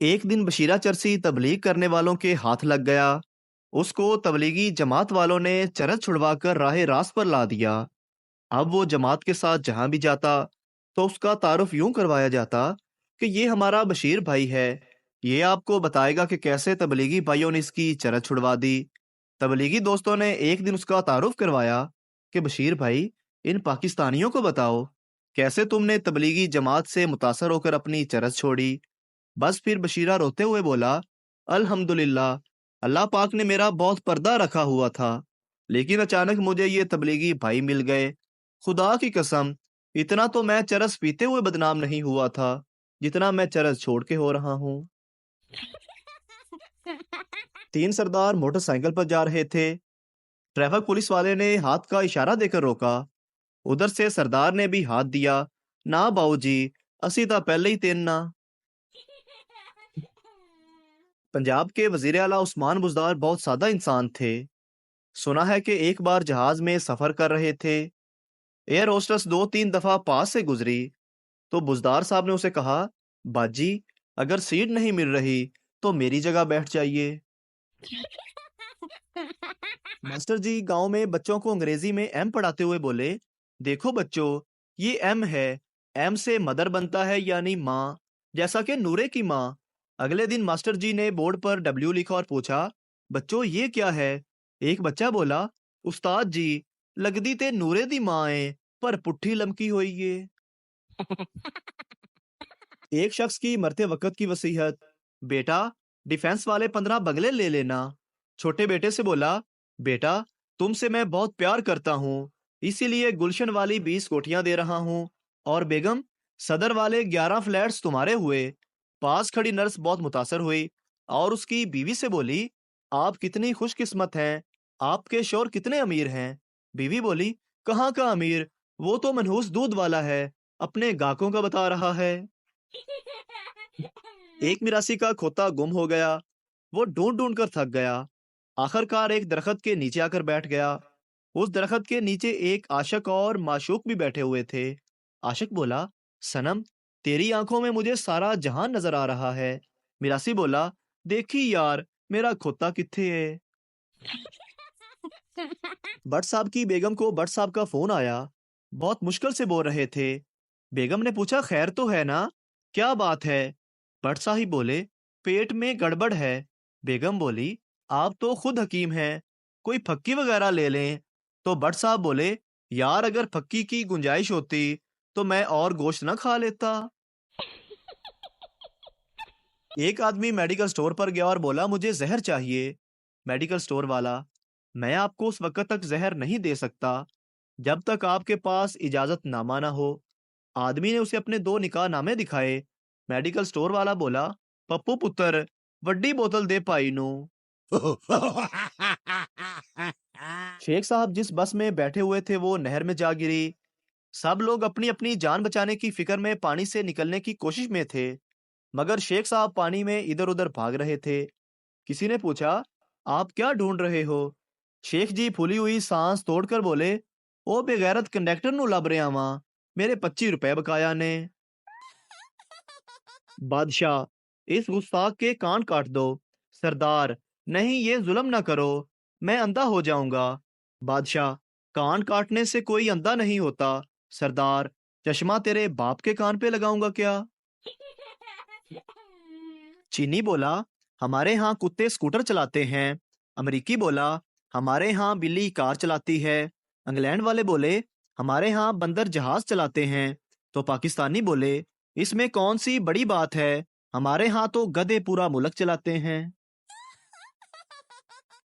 एक दिन बशीरा चरसी तबलीग करने वालों के हाथ लग गया। उसको तबलीगी जमात वालों ने चरस छुड़वाकर राह रास्त पर ला दिया। अब वो जमात के साथ जहां भी जाता तो उसका तारुफ यूं करवाया जाता कि ये हमारा बशीर भाई है। ये आपको बताएगा कि कैसे तबलीगी भाइयों ने इसकी चरस छुड़वा दी। तबलीगी दोस्तों ने एक दिन उसका तारुफ करवाया कि बशीर भाई, इन पाकिस्तानियों को बताओ कैसे तुमने तबलीगी जमात से मुतासर होकर अपनी चरस छोड़ी। बस फिर बशीरा रोते हुए बोला, अल्हम्दुलिल्लाह, अल्लाह पाक ने मेरा बहुत पर्दा रखा हुआ था, लेकिन अचानक मुझे ये तबलीगी भाई मिल गए। खुदा की कसम, इतना तो मैं चरस पीते हुए बदनाम नहीं हुआ था जितना मैं चरस छोड़ के हो रहा हूँ। तीन सरदार मोटरसाइकिल पर जा रहे थे। ट्रैफिक पुलिस वाले ने हाथ का इशारा देकर रोका। उधर से सरदार ने भी हाथ दिया। ना बाऊजी, असी तो पहले ही तेन ना। पंजाब के वजीर आला उस्मान बुजदार बहुत सादा इंसान थे। सुना है कि एक बार जहाज में सफर कर रहे थे। एयर होस्टेस दो तीन दफा पास से गुजरी तो बुजदार साहब ने उसे कहा, बाजी, अगर सीट नहीं मिल रही तो मेरी जगह बैठ जाइए। मास्टर जी गांव में बच्चों को अंग्रेजी में एम पढ़ाते हुए बोले, देखो बच्चों, ये एम है। एम से मदर बनता है यानी माँ, जैसा कि नूरे की माँ। अगले दिन मास्टर जी ने बोर्ड पर डब्ल्यू लिखा और पूछा, बच्चों ये क्या है। एक बच्चा बोला, उस्ताद जी, लगदी ते नूरे दी माँ है पर पुट्ठी लमकी हुई है। एक शख्स की मरते वक्त की वसीयत, बेटा, डिफेंस वाले 15 बगले ले लेना। छोटे बेटे से बोला, बेटा, तुमसे मैं बहुत प्यार करता हूँ, इसीलिए गुलशन वाली 20 कोठियां दे रहा हूँ। और बेगम, सदर वाले 11 फ्लैट्स तुम्हारे हुए। पास खड़ी नर्स बहुत मुतासर हुई और उसकी बीवी से बोली, आप कितनी खुशकिस्मत हैं, आपके शौहर कितने अमीर हैं। बीवी बोली, कहाँ का अमीर, वो तो मनहूस दूध वाला है, अपने गाहकों का बता रहा है। एक मिरासी का खोता गुम हो गया। वो ढूंढ ढूंढ कर थक गया। आखिरकार एक दरख्त के नीचे आकर बैठ गया। उस दरख्त के नीचे एक आशिक और माशूक भी बैठे हुए थे। आशिक बोला, सनम, तेरी आंखों में मुझे सारा जहान नजर आ रहा है। मिरासी बोला, देखी यार, मेरा खोता कित्थे है। भट्ट साहब की बेगम को भट्ट साहब का फोन आया। बहुत मुश्किल से बोल रहे थे। बेगम ने पूछा, खैर तो है ना, क्या बात है। भट्ट साहिब बोले, पेट में गड़बड़ है। बेगम बोली, आप तो खुद हकीम हैं, कोई फक्की वगैरह ले लें। तो भट्ट साहब बोले, यार अगर फक्की की गुंजाइश होती तो मैं और गोश्त न खा लेता। एक आदमी मेडिकल स्टोर पर गया और बोला, मुझे जहर चाहिए। मेडिकल स्टोर वाला, मैं आपको उस वक्त तक जहर नहीं दे सकता जब तक आपके पास इजाजत नामा ना हो। आदमी ने उसे अपने 2 निकाह नामे दिखाए। मेडिकल स्टोर वाला बोला, पप्पू पुत्र, वड्डी बोतल दे भाई नू। शेख साहब जिस बस में बैठे हुए थे वो नहर में जा गिरी। सब लोग अपनी अपनी जान बचाने की फिक्र में पानी से निकलने की कोशिश में थे, मगर शेख साहब पानी में इधर उधर भाग रहे थे। किसी ने पूछा, आप क्या ढूंढ रहे हो। शेख जी फूली हुई सांस तोड़कर बोले, ओ बेगैरत कंडक्टर नु लब रहा वां, मेरे 25 रुपए बकाया ने। बादशाह, इस गुस्ताख के कान काट दो। सरदार, नहीं ये जुल्म ना करो, मैं अंधा हो जाऊंगा। बादशाह, कान काटने से कोई अंधा नहीं होता। सरदार, चश्मा तेरे बाप के कान पे लगाऊंगा क्या। चीनी बोला, हमारे यहाँ कुत्ते स्कूटर चलाते हैं। अमरीकी बोला, हमारे यहाँ बिल्ली कार चलाती है। इंग्लैंड वाले बोले, हमारे यहाँ बंदर जहाज चलाते हैं। तो पाकिस्तानी बोले, इसमें कौन सी बड़ी बात है, हमारे यहाँ तो गधे पूरा मुल्क चलाते हैं।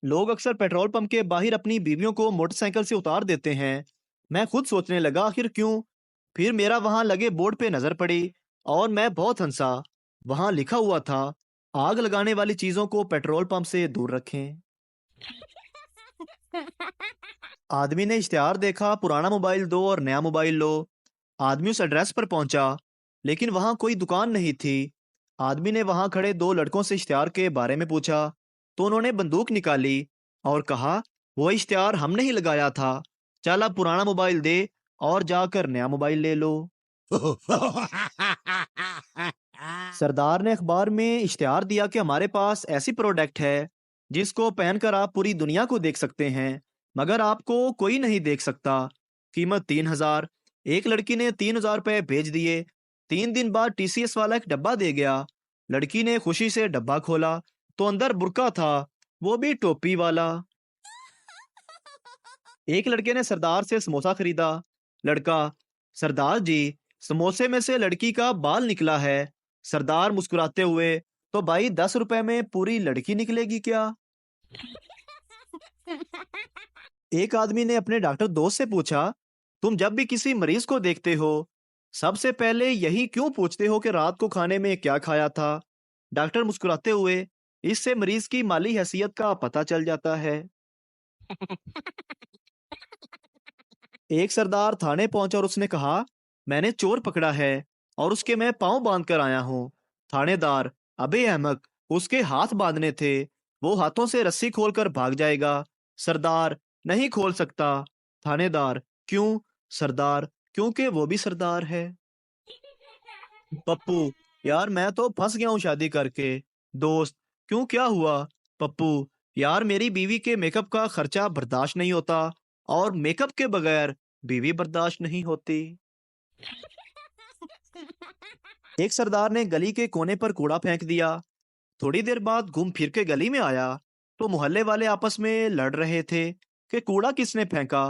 लोग अक्सर पेट्रोल पंप के बाहर अपनी बीवियों को मोटरसाइकिल से उतार देते हैं। मैं खुद सोचने लगा, आखिर क्यों। फिर मेरा वहां लगे बोर्ड पे नजर पड़ी और मैं बहुत हंसा। वहां लिखा हुआ था, आग लगाने वाली चीजों को पेट्रोल पंप से दूर रखें। आदमी ने इश्तिहार देखा, पुराना मोबाइल दो और नया मोबाइल लो। आदमी उस एड्रेस पर पहुंचा, लेकिन वहां कोई दुकान नहीं थी। आदमी ने वहां खड़े 2 लड़कों से इश्तिहार के बारे में पूछा, तो उन्होंने बंदूक निकाली और कहा, वो इश्तिहार हमने ही लगाया था। चल अब पुराना मोबाइल दे और जाकर नया मोबाइल ले लो। सरदार ने अखबार में इश्तिहार दिया कि हमारे पास ऐसी प्रोडक्ट है जिसको पहनकर आप पूरी दुनिया को देख सकते हैं, मगर आपको कोई नहीं देख सकता। कीमत 3,000। एक लड़की ने 3,000 रुपए भेज दिए। 3 दिन बाद टीसीएस वाला एक डब्बा दे गया। लड़की ने खुशी से डब्बा खोला तो अंदर बुर्का था, वो भी टोपी वाला। एक लड़के ने सरदार से समोसा खरीदा। लड़का: सरदार जी, समोसे में से लड़की का बाल निकला है। सरदार मुस्कुराते हुए: तो भाई 10 रुपए में पूरी लड़की निकलेगी क्या? एक आदमी ने अपने डॉक्टर दोस्त से पूछा, तुम जब भी किसी मरीज को देखते हो सबसे पहले यही क्यों पूछते हो कि रात को खाने में क्या खाया था? डॉक्टर मुस्कुराते हुए: इससे मरीज की माली हैसियत का पता चल जाता है। एक सरदार थाने पहुंचा और उसने कहा, मैंने चोर पकड़ा है और उसके मैं पांव बांध कर आया हूँ। थानेदार: अबे अहमक, उसके हाथ बांधने थे, वो हाथों से रस्सी खोलकर भाग जाएगा। सरदार: नहीं खोल सकता। थानेदार: क्यों? सरदार: क्योंकि वो भी सरदार है। पप्पू: यार मैं तो फंस गया हूँ शादी करके। दोस्त: क्यों, क्या हुआ? पप्पू: यार मेरी बीवी के मेकअप का खर्चा बर्दाश्त नहीं होता और मेकअप के बगैर बीवी बर्दाश्त नहीं होती। एक सरदार ने गली के कोने पर कूड़ा फेंक दिया। थोड़ी देर बाद घूम फिर के गली में आया तो मोहल्ले वाले आपस में लड़ रहे थे कि कूड़ा किसने फेंका।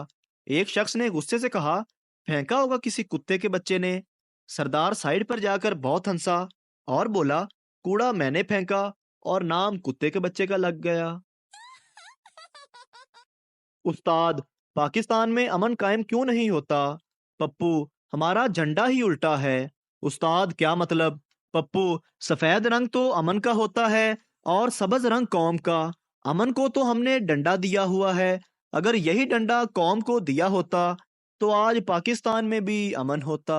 एक शख्स ने गुस्से से कहा, फेंका होगा किसी कुत्ते के बच्चे ने। सरदार साइड पर जाकर बहुत हंसा और बोला, कूड़ा मैंने फेंका और नाम कुत्ते के बच्चे का लग गया। उस्ताद: पाकिस्तान में अमन कायम क्यों नहीं होता? पप्पू: हमारा झंडा ही उल्टा है। उस्ताद: क्या मतलब? पप्पू: सफेद रंग तो अमन का होता है और सब्ज रंग कौम का। अमन को तो हमने डंडा दिया हुआ है, अगर यही डंडा कौम को दिया होता तो आज पाकिस्तान में भी अमन होता।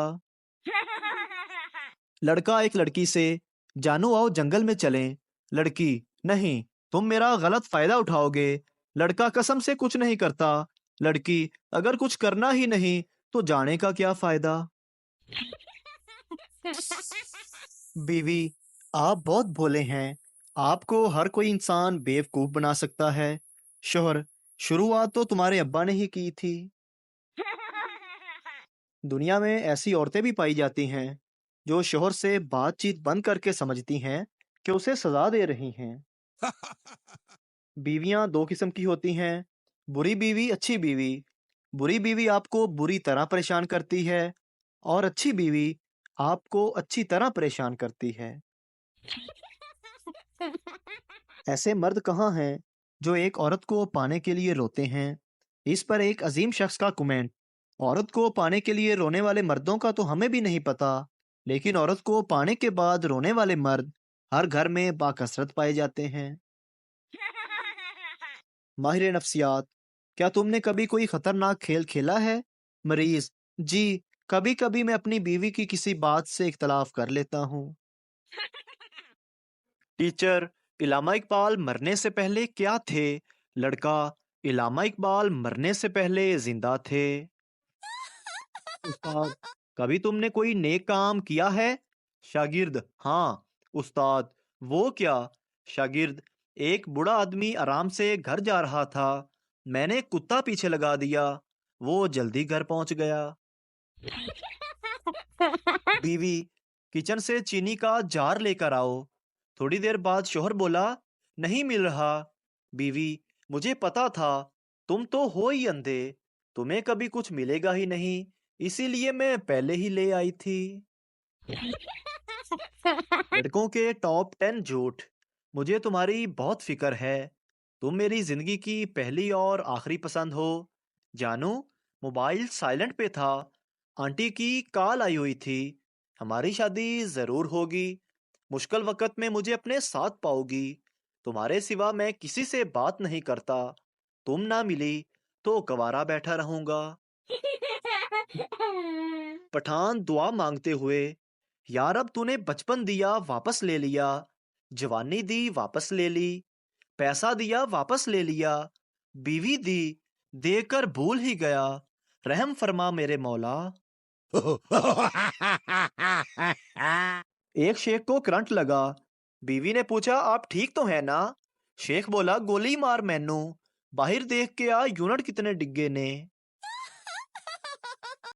लड़का एक लड़की से, जानू आओ जंगल में चलें। लड़की: नहीं, तुम मेरा गलत फायदा उठाओगे। लड़का: कसम से कुछ नहीं करता। लड़की: अगर कुछ करना ही नहीं तो जाने का क्या फायदा? बीवी: आप बहुत भोले हैं, आपको हर कोई इंसान बेवकूफ बना सकता है। शोहर: शुरुआत तो तुम्हारे अब्बा ने ही की थी। दुनिया में ऐसी औरतें भी पाई जाती हैं जो शोहर से बातचीत बंद करके समझती हैं कि उसे सजा दे रही हैं। बीवियां दो किस्म की होती हैं, बुरी बीवी, अच्छी बीवी। बुरी बीवी आपको बुरी तरह परेशान करती है और अच्छी बीवी आपको अच्छी तरह परेशान करती है। ऐसे मर्द कहाँ हैं जो एक औरत को पाने के लिए रोते हैं? इस पर एक अजीम शख्स का कमेंट, औरत को पाने के लिए रोने वाले मर्दों का तो हमें भी नहीं पता, लेकिन औरत को पाने के बाद रोने वाले मर्द हर घर में बाकसरत पाए जाते हैं। माहिर नफ्सियात: क्या तुमने कभी कोई खतरनाक खेल खेला है? मरीज: जी, कभी कभी मैं अपनी बीवी की किसी बात से इख्तलाफ कर लेता हूँ। टीचर: इलामा इकबाल मरने से पहले क्या थे? लड़का: इलामा इकबाल मरने से पहले जिंदा थे। उस्ताद: कभी तुमने कोई नेक काम किया है? शागिर्द: हाँ। उस्ताद: वो क्या? शागिर्द: एक बूढ़ा आदमी आराम से घर जा रहा था, मैंने कुत्ता पीछे लगा दिया, वो जल्दी घर पहुंच गया। बीवी: किचन से चीनी का जार लेकर आओ। थोड़ी देर बाद शोहर बोला, नहीं मिल रहा। बीवी: मुझे पता था, तुम तो हो ही अंधे, तुम्हें कभी कुछ मिलेगा ही नहीं, इसीलिए मैं पहले ही ले आई थी। लड़कों के टॉप 10 झूठ। मुझे तुम्हारी बहुत फिक्र है, तुम मेरी जिंदगी की पहली और आखिरी पसंद हो। जानू, मोबाइल साइलेंट पे था, आंटी की कॉल आई हुई थी, हमारी शादी जरूर होगी, मुश्किल वक्त में मुझे अपने साथ पाओगी, तुम्हारे सिवा मैं किसी से बात नहीं करता, तुम ना मिली तो गवारा बैठा रहूंगा। पठान दुआ मांगते हुए, यार अब तूने बचपन दिया वापस ले लिया, जवानी दी वापस ले ली, पैसा दिया वापस ले लिया, बीवी दी देकर भूल ही गया, रहम फरमा मेरे मौला। एक शेख को करंट लगा। बीवी ने पूछा, आप ठीक तो है ना? शेख बोला, गोली मार मैनू, बाहर देख के आ यूनिट कितने डिग्गे ने।